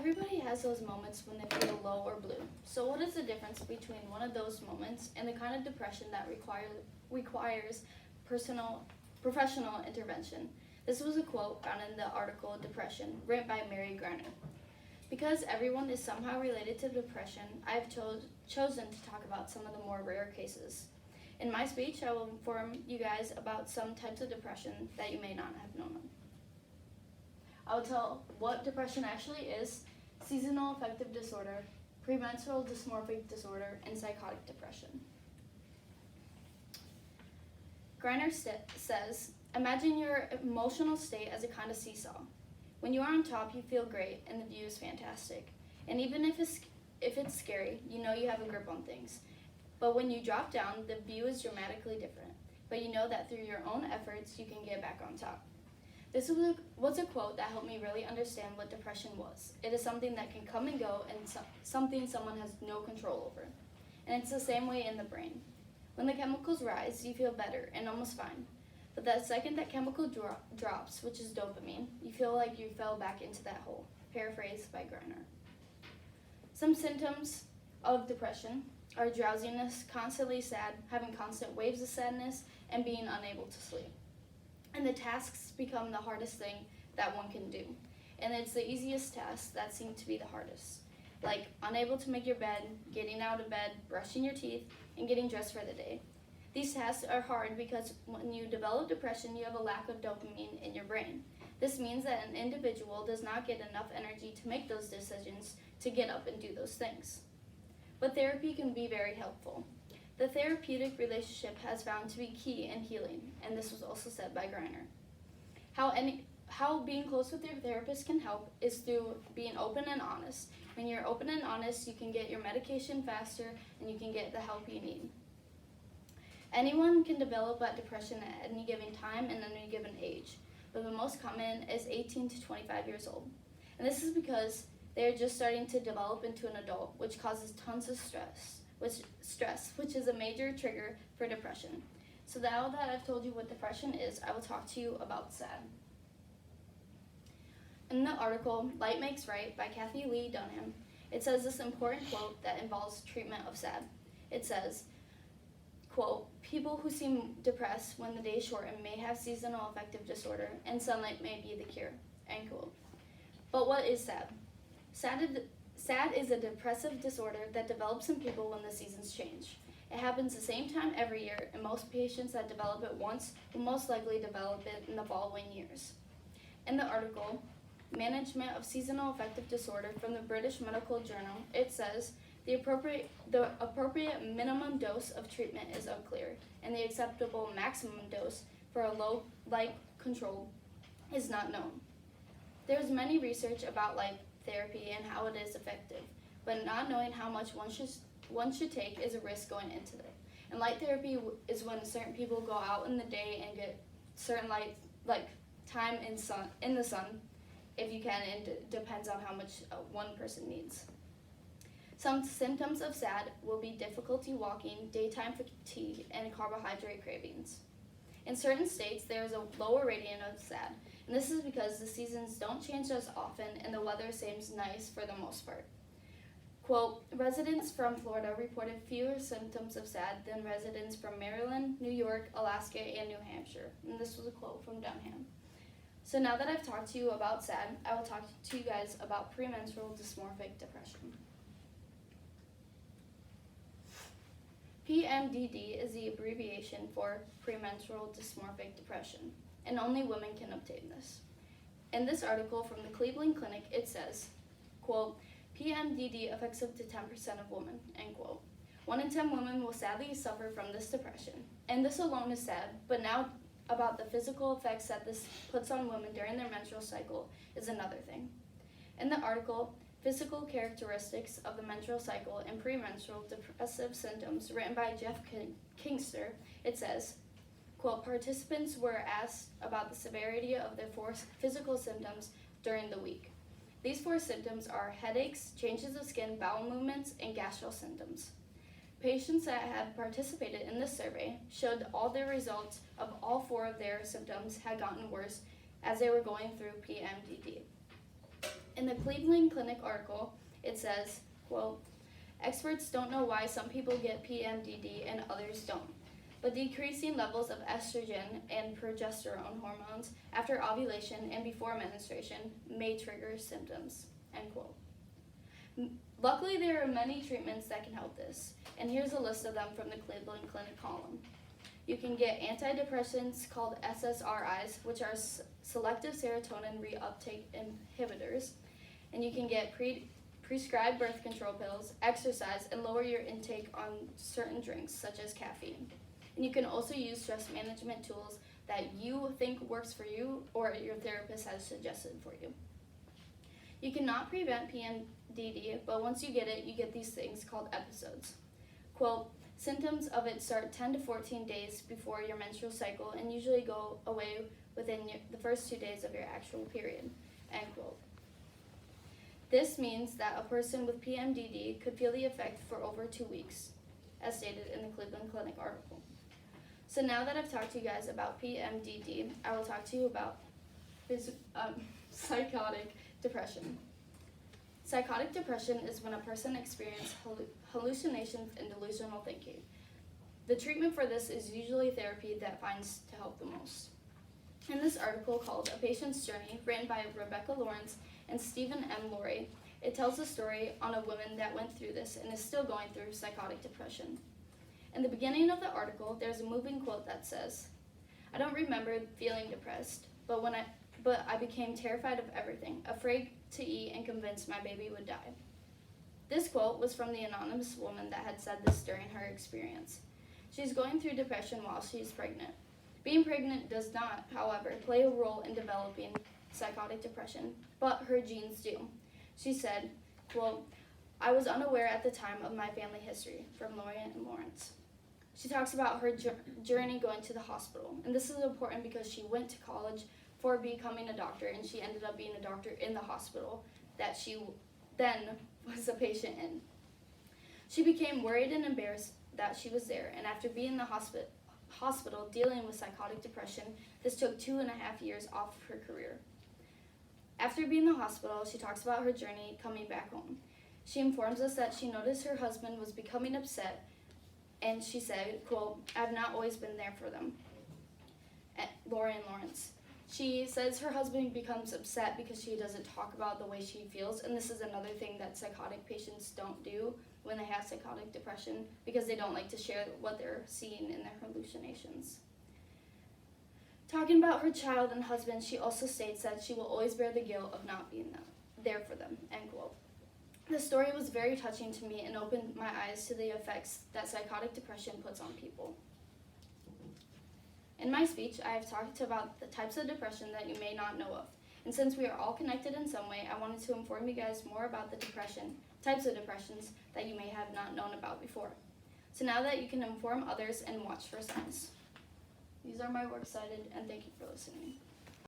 Everybody has those moments when they feel low or blue. So what is the difference between one of those moments and the kind of depression that requires professional intervention? This was a quote found in the article Depression, written by Mary Greiner. Because everyone is somehow related to depression, I've chosen to talk about some of the more rare cases. In my speech, I will inform you guys about some types of depression that you may not have known of. I will tell what depression actually is, seasonal affective disorder, premenstrual dysmorphic disorder, and psychotic depression. Greiner says, imagine your emotional state as a kind of seesaw. When you are on top, you feel great and the view is fantastic. And even if it's scary, you know you have a grip on things. But when you drop down, the view is dramatically different. But you know that through your own efforts, you can get back on top. This was a quote that helped me really understand what depression was. It is something that can come and go and something someone has no control over. And it's the same way in the brain. When the chemicals rise, you feel better and almost fine. But the second that chemical drops, which is dopamine, you feel like you fell back into that hole. Paraphrased by Greiner. Some symptoms of depression are drowsiness, constantly sad, having constant waves of sadness, and being unable to sleep. And the tasks become the hardest thing that one can do. And it's the easiest tasks that seem to be the hardest, like unable to make your bed, getting out of bed, brushing your teeth, and getting dressed for the day. These tasks are hard because when you develop depression, you have a lack of dopamine in your brain. This means that an individual does not get enough energy to make those decisions, to get up and do those things. But therapy can be very helpful. The therapeutic relationship has found to be key in healing, and this was also said by Greiner. How being close with your therapist can help is through being open and honest. When you're open and honest, you can get your medication faster and you can get the help you need. Anyone can develop depression at any given time and any given age, but the most common is 18 to 25 years old. And this is because they're just starting to develop into an adult, which causes tons of which is a major trigger for depression. So now that I've told you what depression is, I will talk to you about SAD. In the article, Light Makes Right by Kathy Lee Dunham, it says this important quote that involves treatment of SAD. It says, quote, people who seem depressed when the day shorten may have seasonal affective disorder, and sunlight may be the cure, end quote. But what is SAD? SAD is a depressive disorder that develops in people when the seasons change. It happens the same time every year, and most patients that develop it once will most likely develop it in the following years. In the article, Management of Seasonal Affective Disorder from the British Medical Journal, it says, the appropriate minimum dose of treatment is unclear, and the acceptable maximum dose for a low light control is not known. There is many research about light therapy and how it is effective, but not knowing how much one should take is a risk going into it. And light therapy is when certain people go out in the day and get certain light, like time in the sun, if you can, and it depends on how much one person needs. Some symptoms of SAD will be difficulty walking, daytime fatigue, and carbohydrate cravings. In certain states, there is a lower rating of SAD, and this is because the seasons don't change as often and the weather seems nice for the most part. Quote, residents from Florida reported fewer symptoms of SAD than residents from Maryland, New York, Alaska, and New Hampshire. And this was a quote from Dunham. So now that I've talked to you about SAD, I will talk to you guys about premenstrual dysmorphic depression. PMDD is the abbreviation for premenstrual dysmorphic depression, and only women can obtain this. In this article from the Cleveland Clinic, it says, quote, PMDD affects up to 10% of women, end quote. 1 in 10 women will sadly suffer from this depression, and this alone is sad, but now about the physical effects that this puts on women during their menstrual cycle is another thing. In the article, Physical Characteristics of the Menstrual Cycle and Premenstrual Depressive Symptoms, written by Jeff Kingster, it says, quote, participants were asked about the severity of their 4 physical symptoms during the week. These 4 symptoms are headaches, changes of skin, bowel movements, and gastral symptoms. Patients that had participated in this survey showed all their results of all 4 of their symptoms had gotten worse as they were going through PMDD. In the Cleveland Clinic article, it says, quote, experts don't know why some people get PMDD and others don't, but decreasing levels of estrogen and progesterone hormones after ovulation and before menstruation may trigger symptoms, end quote. Luckily, there are many treatments that can help this, and here's a list of them from the Cleveland Clinic column. You can get antidepressants called SSRIs, which are selective serotonin reuptake inhibitors, and you can get prescribed birth control pills, exercise, and lower your intake on certain drinks such as caffeine. And you can also use stress management tools that you think works for you or your therapist has suggested for you. You cannot prevent PMDD, but once you get it, you get these things called episodes. Quote, symptoms of it start 10 to 14 days before your menstrual cycle and usually go away within the first 2 days of your actual period, end quote. This means that a person with PMDD could feel the effect for over 2 weeks, as stated in the Cleveland Clinic article. So now that I've talked to you guys about PMDD, I will talk to you about psychotic depression. Psychotic depression is when a person experiences hallucinations and delusional thinking. The treatment for this is usually therapy that finds to help the most. In this article called A Patient's Journey, written by Rebecca Lawrence and Stephen M. Laurie, it tells a story on a woman that went through this and is still going through psychotic depression. In the beginning of the article, there's a moving quote that says, I don't remember feeling depressed, but I became terrified of everything, afraid to eat and convinced my baby would die. This quote was from the anonymous woman that had said this during her experience. She's going through depression while she's pregnant. Being pregnant does not, however, play a role in developing psychotic depression, but her genes do. She said, quote, I was unaware at the time of my family history, from Lorian and Lawrence. She talks about her journey going to the hospital, and this is important because she went to college for becoming a doctor, and she ended up being a doctor in the hospital that she then was a patient in. She became worried and embarrassed that she was there, and after being in the hospital dealing with psychotic depression, this took 2.5 years off of her career. After being in the hospital, she talks about her journey coming back home. She informs us that she noticed her husband was becoming upset, and she said, quote, I've not always been there for them. Lorian Lawrence. She says her husband becomes upset because she doesn't talk about the way she feels, and this is another thing that psychotic patients don't do when they have psychotic depression, because they don't like to share what they're seeing in their hallucinations. Talking about her child and husband, she also states that she will always bear the guilt of not being there for them, end quote. The story was very touching to me and opened my eyes to the effects that psychotic depression puts on people. In my speech, I have talked about the types of depression that you may not know of. And since we are all connected in some way, I wanted to inform you guys more about the types of depressions that you may have not known about before. So now that you can inform others and watch for signs. These are my works cited, and thank you for listening.